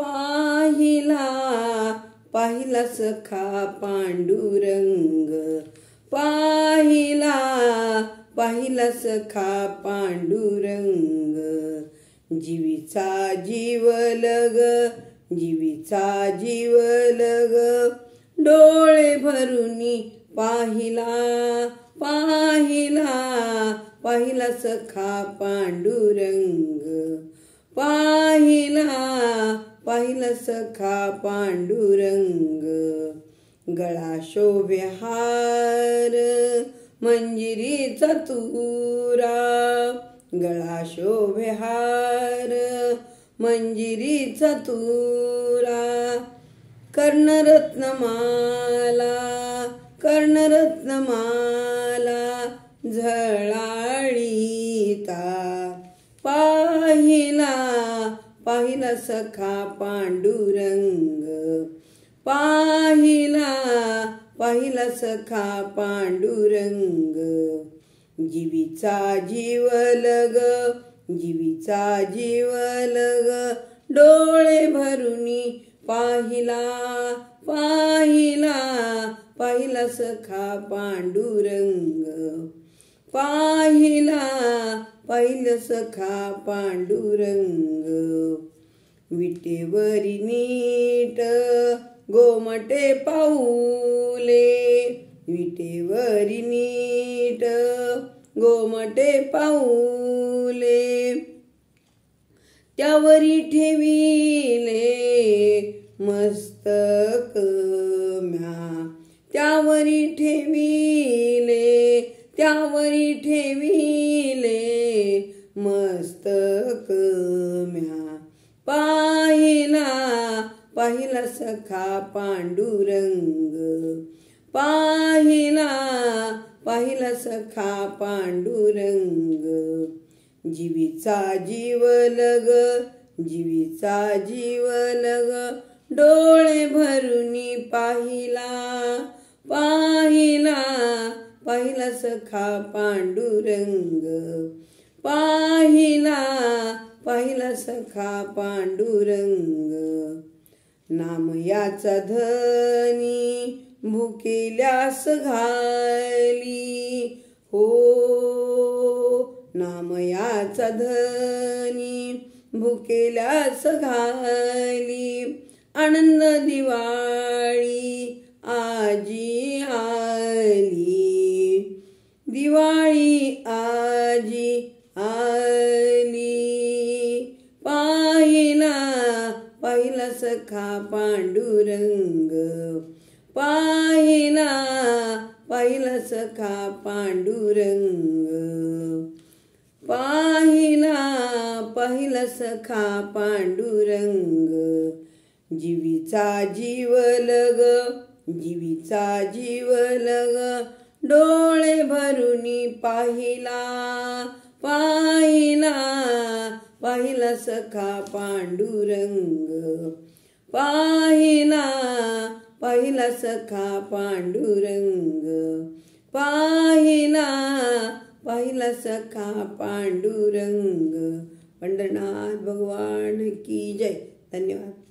पाहिला पाहिला सखा पांडुरंग, पाहिला पाहिला सखा पांडुरंग। जीवीचा जीव लग, जीवीचा जीव लग, डोळे भरुनी पाहिला पाहिला पाहिला सखा पांडुरंग, पाहिला पाहिला सखा पांडुरंग। गळा शोभे हार मंजिरीचा तुरा, गळा शोभे हार मंजिरीचा तुरा। कर्णरत्नमाला कर्णरत्नमाला झळाळीता, पाहिला पाहिला सखा पांडुरंग, पाहिला पाहिला सखा पांडुरंग। जीवीचा जीव लग, जीवीचा जीव लग, डोळे भरुनी पाहिला पाहिला पाहिला सखा पांडुरंग, पाहिला पाहिला सखा पांडुरंग। विटेवरी नीट गोमटे पाऊले, विटेवरी नीट गोमटे पाऊले। त्यावरी ठेविले मस्तक म्या, त्यावरी ठेविले, त्यावरी ठेविले मस्तक म्या। पाहिला पाहिला सखा पांडुरंग, पाहिला पाहिला सखा पांडुरंग। जीवीचा जीव लग, जीवीचा जीव लग, डोळे भरुनी पाहिला पाहिला पाहिला सखा पांडुरंग, पाहिला पाहिला सखा पांडुरंग। नाम याचा धनी भुकेल्यास घाली, हो नाम याचा धनी भुकेल्यास घाली। आनंद दिवाळी आजी आली, दिवाळी आजी आली। पाहिला पाहिला सखा पांडुरंग, पाहिला पाहिला सखा पांडुरंग, पाहिला पाहिला सखा पांडुरंग। जीवीचा जीव लग, जीवीचा जीव लग, डोळे भरुनी पाहिला पाहिला पाहिला सखा पांडुरंग, पाहिला पाहिला सखा पांडुरंग, पाहिला पाहिला सखा पांडुरंग। पंढरनाथ भगवान की जय। धन्यवाद।